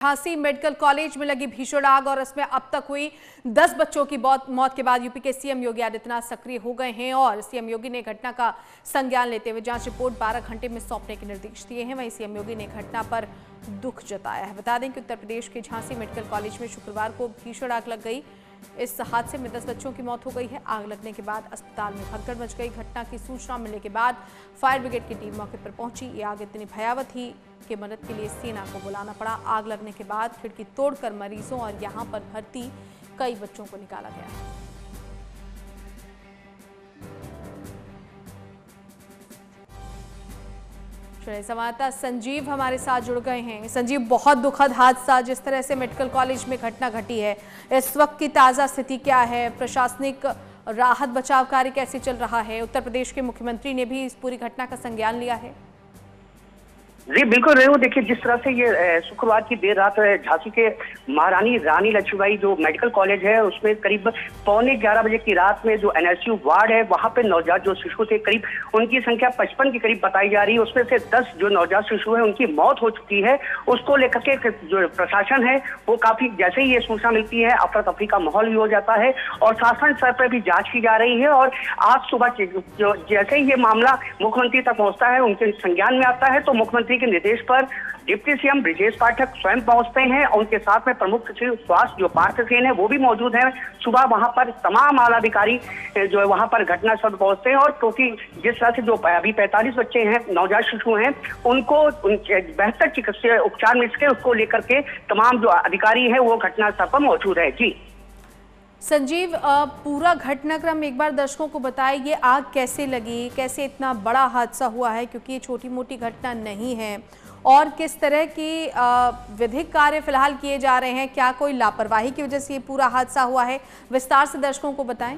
Jhansi medical college में लगी भीषण आग और इसमें अब तक हुई 10 बच्चों की मौत के बाद यूपी के सीएम योगी आदित्यनाथ सक्रिय हो गए हैं और सीएम योगी ने घटना का संज्ञान लेते हुए जांच रिपोर्ट 12 घंटे में सौंपने के निर्देश दिए हैं। वहीं सीएम योगी ने घटना पर दुख जताया है। बता दें कि उत्तर प्रदेश के झांसी मेडिकल कॉलेज में शुक्रवार को भीषण आग लग गई। इस हादसे में 10 बच्चों की मौत हो गई है। आग लगने के बाद अस्पताल में भगदड़ मच गई। घटना की सूचना मिलने के बाद फायर ब्रिगेड की टीम मौके पर पहुंची। ये आग इतनी भयावह थी कि मदद के लिए सेना को बुलाना पड़ा। आग लगने के बाद खिड़की तोड़कर मरीजों और यहां पर भर्ती कई बच्चों को निकाला गया। संवाददाता संजीव हमारे साथ जुड़ गए हैं। संजीव, बहुत दुखद हादसा जिस तरह से मेडिकल कॉलेज में घटना घटी है, इस वक्त की ताजा स्थिति क्या है? प्रशासनिक राहत बचाव कार्य कैसे चल रहा है? उत्तर प्रदेश के मुख्यमंत्री ने भी इस पूरी घटना का संज्ञान लिया है। जी बिल्कुल रेहू, देखिए जिस तरह से ये शुक्रवार की देर रात झांसी के महारानी रानी लक्ष्मीबाई जो मेडिकल कॉलेज है उसमें करीब 11:15 बजे की रात में जो एनएसयू वार्ड है वहां पे नवजात जो शिशु थे करीब उनकी संख्या 55 के करीब बताई जा रही है। उसमें से 10 जो नवजात शिशु है उनकी मौत हो चुकी है। उसको लेकर के जो प्रशासन है वो काफी, जैसे ही ये सूचना मिलती है अफरा तफरी का माहौल भी हो जाता है और शासन स्तर पर भी जाँच की जा रही है। और आज सुबह जैसे ही ये मामला मुख्यमंत्री तक पहुंचता है, उनके संज्ञान में आता है, तो मुख्यमंत्री के निर्देश पर डिप्टी सीएम ब्रजेश पाठक स्वयं पहुंचते हैं और उनके साथ में प्रमुख सचिव स्वास्थ्य जो पार्थ सेन है वो भी मौजूद हैं। सुबह वहां पर तमाम आला अधिकारी जो है वहां पर घटनास्थल पहुंचते हैं और क्योंकि जिस तरह से जो अभी 45 बच्चे हैं, नवजात शिशु हैं, उनको बेहतर चिकित्सीय उपचार मिल सके उसको लेकर के तमाम जो अधिकारी है वो घटनास्थल पर मौजूद है। जी संजीव, पूरा घटनाक्रम एक बार दर्शकों को बताएं। ये आग कैसे लगी, कैसे इतना बड़ा हादसा हुआ है, क्योंकि ये छोटी मोटी घटना नहीं है, और किस तरह की विधिक कार्य फिलहाल किए जा रहे हैं? क्या कोई लापरवाही की वजह से ये पूरा हादसा हुआ है? विस्तार से दर्शकों को बताएं।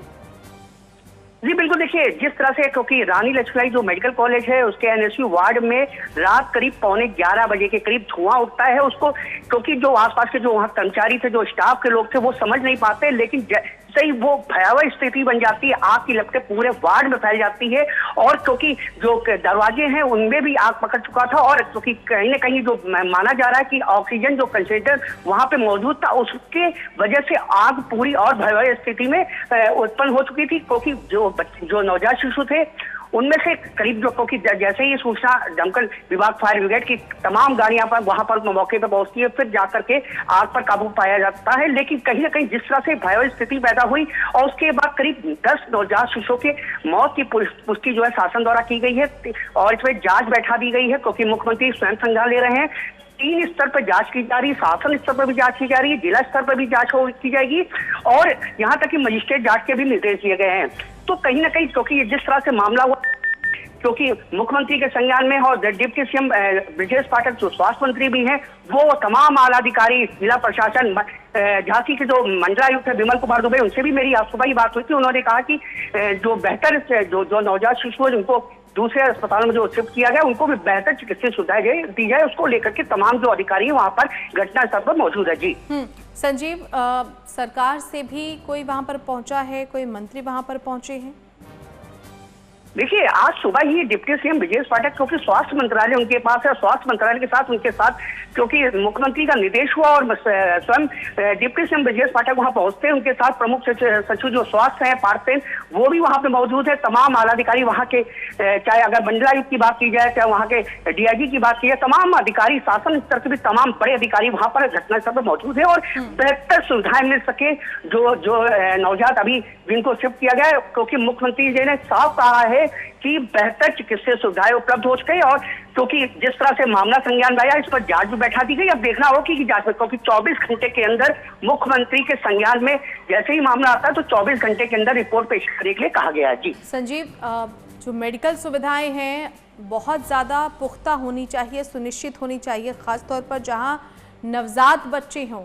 जी बिल्कुल, देखिए जिस तरह से क्योंकि रानी लक्ष्मीबाई जो मेडिकल कॉलेज है उसके एनएसयू वार्ड में रात करीब 11:15 बजे के करीब धुआं उठता है। उसको क्योंकि जो आसपास के जो वहाँ कर्मचारी थे, जो स्टाफ के लोग थे, वो समझ नहीं पाते, लेकिन से ही वो भयावह स्थिति बन जाती है। आग की लपटें पूरे वार्ड में फैल जाती है और क्योंकि जो दरवाजे हैं उनमें भी आग पकड़ चुका था और क्योंकि कहीं ना कहीं जो माना जा रहा है कि ऑक्सीजन जो कंसंट्रेटर वहां पे मौजूद था, उसके वजह से आग पूरी और भयावह स्थिति में उत्पन्न हो चुकी थी। क्योंकि जो नवजात शिशु थे उनमें से करीब जो, क्योंकि जैसे ही सूचना दमकल विभाग फायर ब्रिगेड की तमाम गाड़ियां पर वहां पर मौके पर पहुंचती है, फिर जाकर के आग पर काबू पाया जाता है। लेकिन कहीं ना कहीं जिस तरह से भयावह स्थिति पैदा हुई और उसके बाद करीब 10 नवजात शिशुओं के मौत की पुष्टि जो है शासन द्वारा की गई है और इसमें जांच बैठा दी गई है, क्योंकि मुख्यमंत्री स्वयं संज्ञान ले रहे हैं। 3 स्तर पर जांच की जा रही है, शासन स्तर पर भी जांच की जा रही है, जिला स्तर पर भी जांच की जाएगी और यहाँ तक कि मजिस्ट्रेट जांच के भी निर्देश दिए गए हैं। तो कहीं ना कहीं क्योंकि जिस तरह से मामला हुआ, क्योंकि मुख्यमंत्री के संज्ञान में और डिप्टी सीएम ब्रजेश पाठक जो स्वास्थ्य मंत्री भी हैं, वो तमाम आला अधिकारी, जिला प्रशासन, झांसी के जो मंडलायुक्त है विमल कुमार दुबे, उनसे भी मेरी आज सुबह ही बात हुई थी। उन्होंने कहा कि जो बेहतर जो नवजात शिशु है उनको दूसरे अस्पताल में जो शिफ्ट किया गया, उनको भी बेहतर चिकित्सीय सुविधाएं दी जाए, उसको लेकर के तमाम जो अधिकारी है वहां पर घटनास्थल पर मौजूद है। जी संजीव, सरकार से भी कोई वहां पर पहुंचा है, कोई मंत्री वहां पर पहुंचे हैं? देखिए आज सुबह ही डिप्टी सीएम ब्रजेश पाठक, क्योंकि स्वास्थ्य मंत्रालय उनके पास है, स्वास्थ्य मंत्रालय के साथ उनके साथ क्योंकि मुख्यमंत्री का निर्देश हुआ और स्वयं डिप्टी सीएम ब्रजेश पाठक वहां पहुंचते हैं। उनके साथ प्रमुख सचिव जो स्वास्थ्य है पार्थ सेन, वो भी वहां पे मौजूद है। तमाम आलाधिकारी वहां के, चाहे अगर मंडलायुक्त की बात की जाए, चाहे वहां के डीआईजी की बात की जाए, तमाम अधिकारी, शासन स्तर के भी तमाम बड़े अधिकारी वहां पर घटनास्थल पर मौजूद है और बेहतर सुविधाएं मिल सके जो नवजात अभी जिनको शिफ्ट किया गया है, क्योंकि मुख्यमंत्री जी ने साफ कहा है कि बेहतर चिकित्सीय सुविधाएं उपलब्ध हो सके। और क्योंकि जिस तरह से मामला संज्ञान में आया, इस पर जांच भी बैठा दी गई। अब देखना होगा कि जांच में, क्योंकि 24 घंटे के अंदर मुख्यमंत्री के संज्ञान में जैसे ही मामला आता है तो 24 घंटे के अंदर रिपोर्ट पेश करने के लिए कहा गया है। जी संजीव, जो मेडिकल सुविधाएं हैं बहुत ज्यादा पुख्ता होनी चाहिए, सुनिश्चित होनी चाहिए, खासतौर पर जहाँ नवजात बच्चे हों,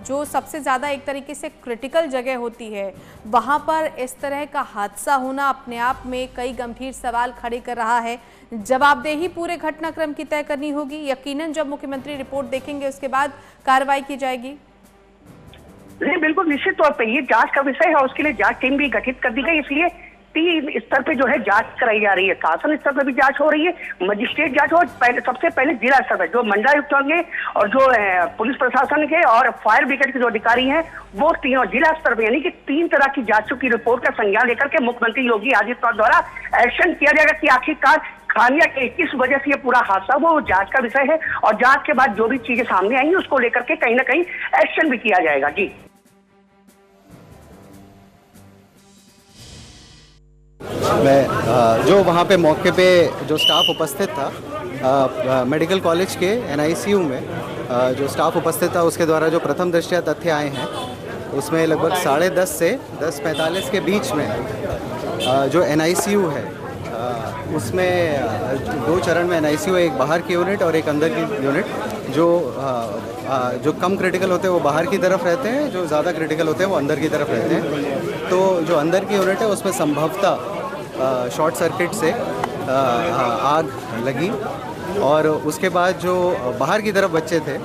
जो सबसे ज़्यादा एक तरीके से क्रिटिकल जगह होती है, वहाँ पर इस तरह का हादसा होना अपने आप में कई गंभीर सवाल खड़े कर रहा है। जवाबदेही पूरे घटनाक्रम की तय करनी होगी। यकीनन जब मुख्यमंत्री रिपोर्ट देखेंगे उसके बाद कार्रवाई की जाएगी। नहीं बिल्कुल, निश्चित तौर पर ये जांच का विषय है और उसके लिए जांच टीम भी गठित कर दी गई। इसलिए तीन स्तर पे जो है जांच कराई जा रही है। शासन स्तर पर भी जांच हो रही है, मजिस्ट्रेट जांच हो, पहले सबसे पहले जिला स्तर पर जो मंडलायुक्त होंगे और जो पुलिस प्रशासन के और फायर ब्रिगेड के जो अधिकारी हैं वो तीनों जिला स्तर पर, यानी कि 3 तरह की जांचों की रिपोर्ट का संज्ञान लेकर के मुख्यमंत्री योगी आदित्यनाथ द्वारा एक्शन किया जाएगा कि आखिरकार खामिया किस वजह से ये पूरा हादसा वो जांच का विषय है, और जांच के बाद जो भी चीजें सामने आएंगी उसको लेकर के कहीं ना कहीं एक्शन भी किया जाएगा। जी मैं जो वहाँ पे मौके पे जो स्टाफ उपस्थित था मेडिकल कॉलेज के NICU में जो स्टाफ उपस्थित था उसके द्वारा जो प्रथम दृष्टया तथ्य आए हैं उसमें लगभग 10:30 से 10:45 के बीच में जो NICU है उसमें 2 चरण में NICU है, एक बाहर की यूनिट और एक अंदर की यूनिट। जो कम क्रिटिकल होते हैं वो बाहर की तरफ रहते हैं, जो ज़्यादा क्रिटिकल होते हैं वो अंदर की तरफ रहते हैं। तो जो अंदर की यूनिट है उसमें संभवतः शॉर्ट सर्किट से आग लगी और उसके बाद जो बाहर की तरफ बच्चे थे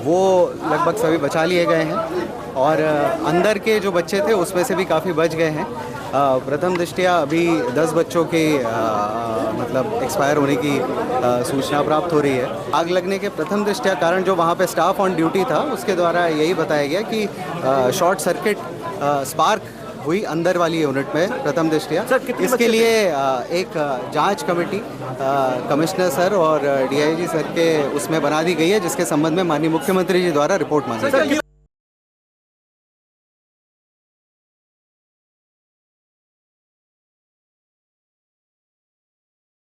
वो लगभग सभी बचा लिए गए हैं और अंदर के जो बच्चे थे उसमें से भी काफ़ी बच गए हैं। प्रथम दृष्टया अभी 10 बच्चों के मतलब एक्सपायर होने की सूचना प्राप्त हो रही है। आग लगने के प्रथम दृष्टया कारण जो वहाँ पे स्टाफ ऑन ड्यूटी था उसके द्वारा यही बताया गया कि शॉर्ट सर्किट स्पार्क हुई अंदर वाली यूनिट में प्रथम दृष्टया। इसके लिए एक जांच कमेटी कमिश्नर सर और DIG सर के उसमें बना दी गई है जिसके संबंध में माननीय मुख्यमंत्री जी द्वारा रिपोर्ट मांगी।